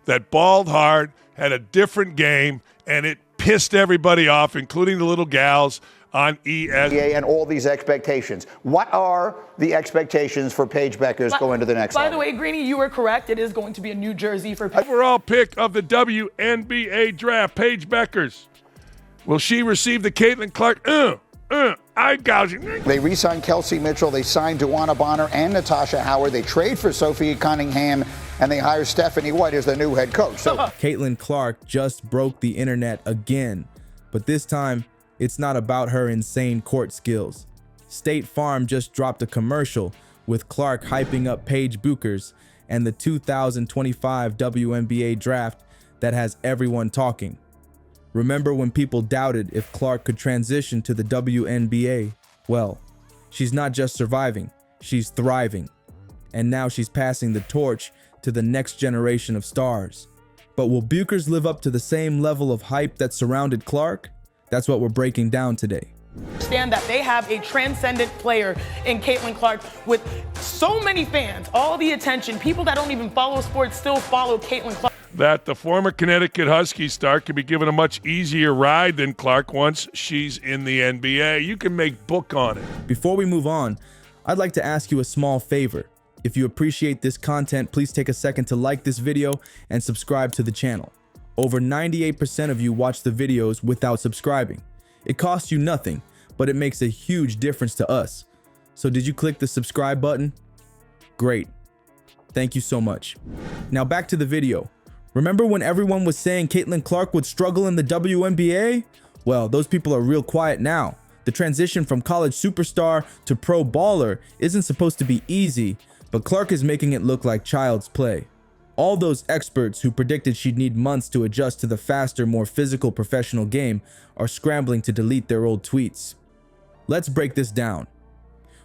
that balled hard, had a different game, and it pissed everybody off, including the little gals on ESPN. And all these expectations. What are the expectations for Paige Bueckers going to the next level? By the way, Greeny, you were correct. It is going to be a new jersey for overall pick of the WNBA draft, Paige Bueckers. Will she receive the Caitlin Clark? Eye gouging. They re-signed Kelsey Mitchell. They signed DeWanna Bonner and Natasha Howard. They trade for Sophie Cunningham, and they hire Stephanie White as their new head coach. So Caitlin Clark just broke the internet again, but this time it's not about her insane court skills. State Farm just dropped a commercial with Clark hyping up Paige Bueckers and the 2025 WNBA draft that has everyone talking. Remember when people doubted if Clark could transition to the WNBA? Well, she's not just surviving, she's thriving. And now she's passing the torch to the next generation of stars. But will Bueckers live up to the same level of hype that surrounded Clark? That's what we're breaking down today. Understand that they have a transcendent player in Caitlin Clark with so many fans, all the attention, people that don't even follow sports still follow Caitlin Clark. That the former Connecticut Husky star can be given a much easier ride than Clark once she's in the NBA. You can make book on it. Before we move on, I'd like to ask you a small favor. If you appreciate this content, please take a second to like this video and subscribe to the channel. Over 98% of you watch the videos without subscribing. It costs you nothing, but it makes a huge difference to us. So did you click the subscribe button? Great. Thank you so much. Now back to the video. Remember when everyone was saying Caitlin Clark would struggle in the WNBA? Well, those people are real quiet now. The transition from college superstar to pro baller isn't supposed to be easy, but Clark is making it look like child's play. All those experts who predicted she'd need months to adjust to the faster, more physical professional game are scrambling to delete their old tweets. Let's break this down.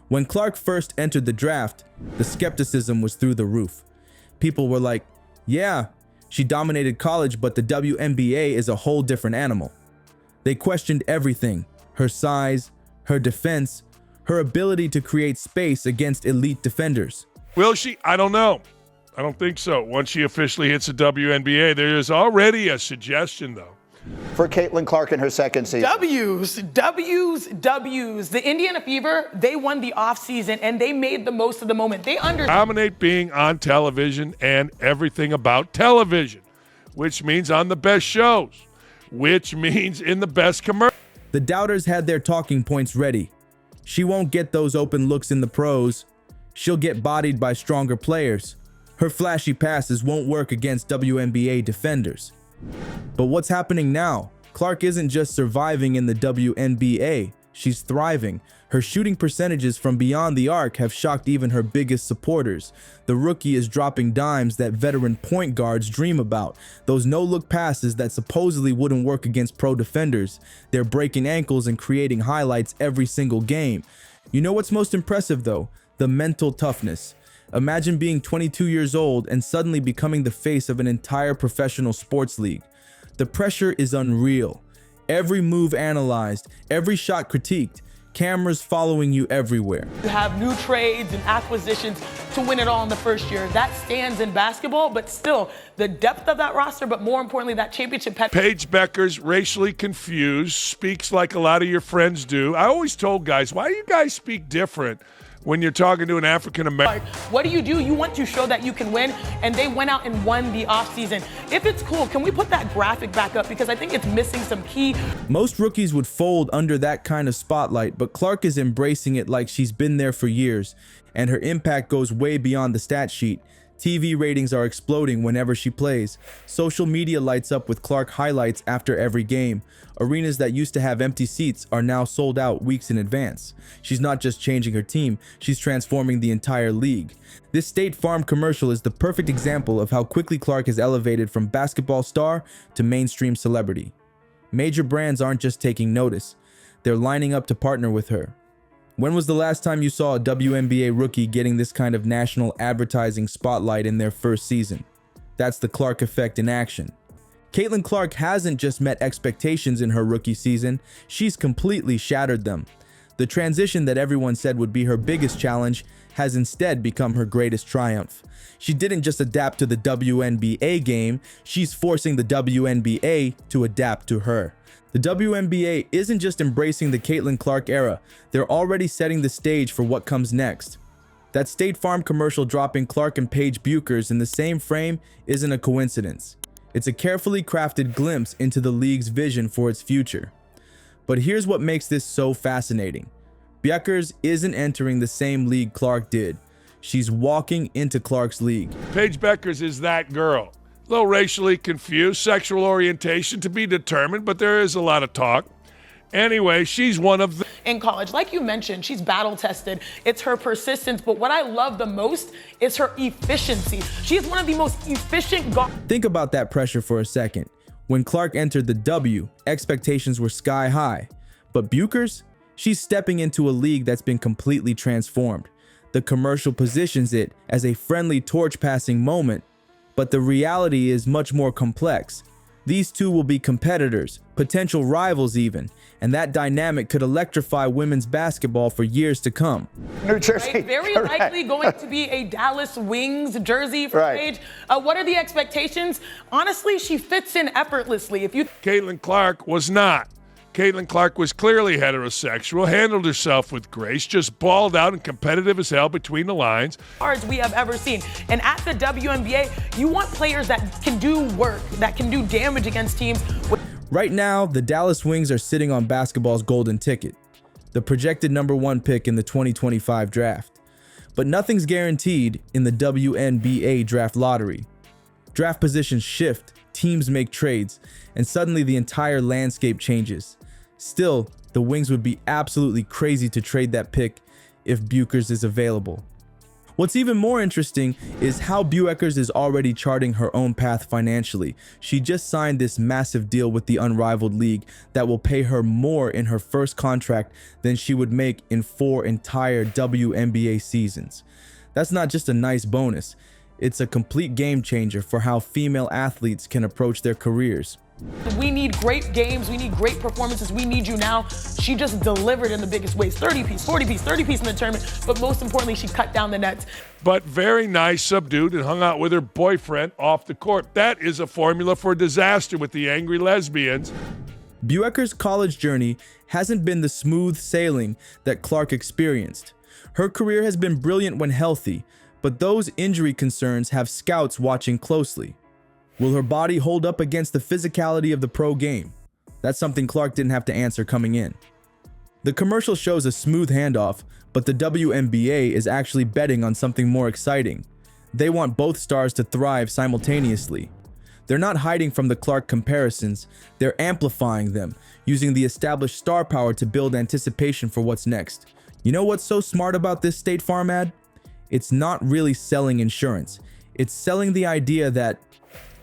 When Clark first entered the draft, the skepticism was through the roof. People were like, yeah, she dominated college, but the WNBA is a whole different animal. They questioned everything: her size, her defense, her ability to create space against elite defenders. Will she? I don't know. I don't think so. Once she officially hits the WNBA, there is already a suggestion, though. For Caitlin Clark in her second season. W's. The Indiana Fever, they won the offseason, and they made the most of the moment. They dominate being on television and everything about television, which means on the best shows, which means in the best commercials. The doubters had their talking points ready. She won't get those open looks in the pros. She'll get bodied by stronger players. Her flashy passes won't work against WNBA defenders. But what's happening now? Clark isn't just surviving in the WNBA, she's thriving. Her shooting percentages from beyond the arc have shocked even her biggest supporters. The rookie is dropping dimes that veteran point guards dream about. Those no-look passes that supposedly wouldn't work against pro defenders. They're breaking ankles and creating highlights every single game. You know what's most impressive though? The mental toughness. Imagine being 22 years old and suddenly becoming the face of an entire professional sports league. The pressure is unreal. Every move analyzed, every shot critiqued, cameras following you everywhere. You have new trades and acquisitions to win it all in the first year. That stands in basketball, but still, the depth of that roster, but more importantly, that championship. Paige Bueckers, racially confused, speaks like a lot of your friends do. I always told guys, why do you guys speak different when you're talking to an African-American? What do? You want to show that you can win, and they went out and won the offseason. If it's cool, can we put that graphic back up? Because I think it's missing some key. Most rookies would fold under that kind of spotlight, but Clark is embracing it like she's been there for years, and her impact goes way beyond the stat sheet. TV ratings are exploding whenever she plays. Social media lights up with Clark highlights after every game. Arenas that used to have empty seats are now sold out weeks in advance. She's not just changing her team, she's transforming the entire league. This State Farm commercial is the perfect example of how quickly Clark has elevated from basketball star to mainstream celebrity. Major brands aren't just taking notice, they're lining up to partner with her. When was the last time you saw a WNBA rookie getting this kind of national advertising spotlight in their first season? That's the Clark effect in action. Caitlin Clark hasn't just met expectations in her rookie season, she's completely shattered them. The transition that everyone said would be her biggest challenge has instead become her greatest triumph. She didn't just adapt to the WNBA game, she's forcing the WNBA to adapt to her. The WNBA isn't just embracing the Caitlin Clark era, they're already setting the stage for what comes next. That State Farm commercial dropping Clark and Paige Bueckers in the same frame isn't a coincidence. It's a carefully crafted glimpse into the league's vision for its future. But here's what makes this so fascinating. Bueckers isn't entering the same league Clark did. She's walking into Clark's league. Paige Bueckers is that girl. A little racially confused, sexual orientation to be determined, but there is a lot of talk. Anyway, she's one of the... In college, like you mentioned, she's battle tested. It's her persistence, but what I love the most is her efficiency. She is one of the most efficient guards. Think about that pressure for a second. When Clark entered the W, expectations were sky high. But Bueckers? She's stepping into a league that's been completely transformed. The commercial positions it as a friendly torch-passing moment, but the reality is much more complex. These two will be competitors, potential rivals even, and that dynamic could electrify women's basketball for years to come. New Jersey. Right? Very likely going to be a Dallas Wings jersey for Paige. What are the expectations? Honestly, she fits in effortlessly. Caitlin Clark was not. Caitlin Clark was clearly heterosexual, handled herself with grace, just balled out and competitive as hell between the lines. As we have ever seen. And at the WNBA, you want players that can do work, that can do damage against teams. Right now, the Dallas Wings are sitting on basketball's golden ticket, the projected #1 pick in the 2025 draft. But nothing's guaranteed in the WNBA draft lottery. Draft positions shift, teams make trades, and suddenly the entire landscape changes. Still, the Wings would be absolutely crazy to trade that pick if Bueckers is available. What's even more interesting is how Bueckers is already charting her own path financially. She just signed this massive deal with the unrivaled league that will pay her more in her first contract than she would make in 4 entire WNBA seasons. That's not just a nice bonus, it's a complete game changer for how female athletes can approach their careers. We need great games. We need great performances. We need you now. She just delivered in the biggest ways. 30-piece, 40-piece, 30-piece in the tournament. But most importantly, she cut down the nets. But very nice, subdued, and hung out with her boyfriend off the court. That is a formula for disaster with the angry lesbians. Bueckers' college journey hasn't been the smooth sailing that Clark experienced. Her career has been brilliant when healthy, but those injury concerns have scouts watching closely. Will her body hold up against the physicality of the pro game? That's something Clark didn't have to answer coming in. The commercial shows a smooth handoff, but the WNBA is actually betting on something more exciting. They want both stars to thrive simultaneously. They're not hiding from the Clark comparisons, they're amplifying them, using the established star power to build anticipation for what's next. You know what's so smart about this State Farm ad? It's not really selling insurance. It's selling the idea that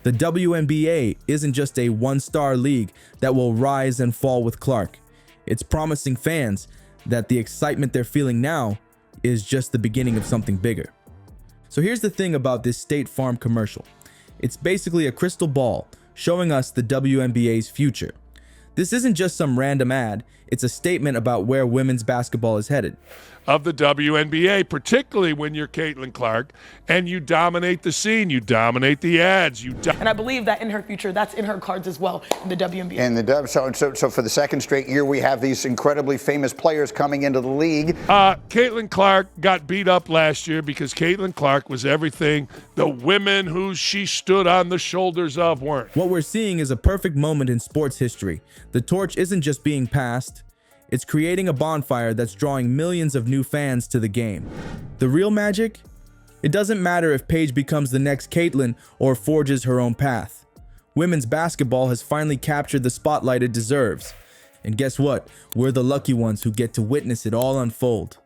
the WNBA isn't just a one-star league that will rise and fall with Clark. It's promising fans that the excitement they're feeling now is just the beginning of something bigger. So here's the thing about this State Farm commercial. It's basically a crystal ball showing us the WNBA's future. This isn't just some random ad, it's a statement about where women's basketball is headed. Of the WNBA, particularly when you're Caitlin Clark, and you dominate the scene, you dominate the ads, and I believe that in her future, that's in her cards as well, in the WNBA. In the so for the second straight year, we have these incredibly famous players coming into the league. Caitlin Clark got beat up last year because Caitlin Clark was everything the women who she stood on the shoulders of weren't. What we're seeing is a perfect moment in sports history. The torch isn't just being passed, it's creating a bonfire that's drawing millions of new fans to the game. The real magic? It doesn't matter if Paige becomes the next Caitlin or forges her own path. Women's basketball has finally captured the spotlight it deserves. And guess what? We're the lucky ones who get to witness it all unfold.